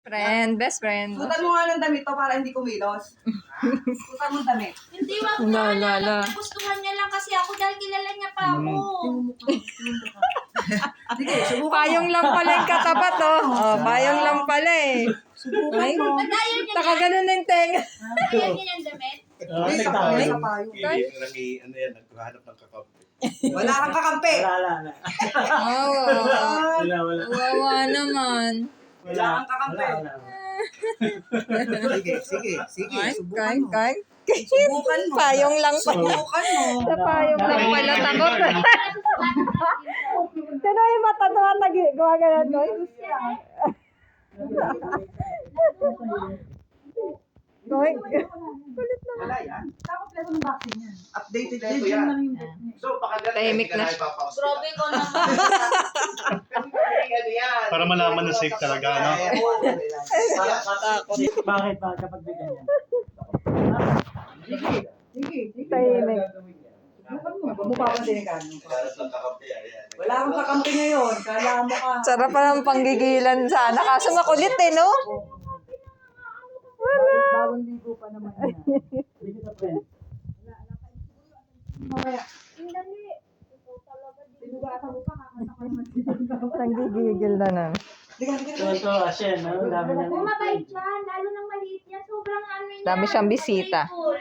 Friend, best friend. Sutan mo nga ng damit to para hindi kumilos. Sutan mo damit. Hindi, wag na. Nagustuhan niya lang kasi ako dahil kilala niya pa ako. Sige, subukan mo. Payong lang pala yung katapat, oh. Oh, payong lang pala eh. Subukan Ay, mo. Ayaw niya taka ganun na yung tenga. Ayaw niya ng damit. Ay, sa payo, sa payo. Ano yan, naghahanap ng kakampi. Wala kang kakampi. Wala. Oo. Wala. Wawa naman. Wala kang kakampi. Sige. Ay, Subukan mo. kay. Subukan mo. Payong lang pala. Subukan mo. Sa payong lang pala takot. Tino yung mata naman nagawa ganun, no? Goy. Kulit naman. Wala yan. Kompleto ng vaccine yan. Updated Kompleto yan. yan. So, pakagaling. Tahimik na. Grabe ko naman. Para malaman na safe talaga, no? Bakit ba kapag may ganyan? Sige. Tahimik. Subukan mo. Huwag mo papansinin ka. Naghahanap ng kakampi. Wala kang kakampi ngayon. Kala mo ka. Sarap pa ng panggigilan sana. Kaso makulit eh, no? Bagong ligo pa naman yan. Hindi kita friend. Nanggigigil na na. So, Ashen, no? Dami na. Mabait yan, lalo nang maliit yan. Sobrang ano niya. Dami siyang bisita. Playful.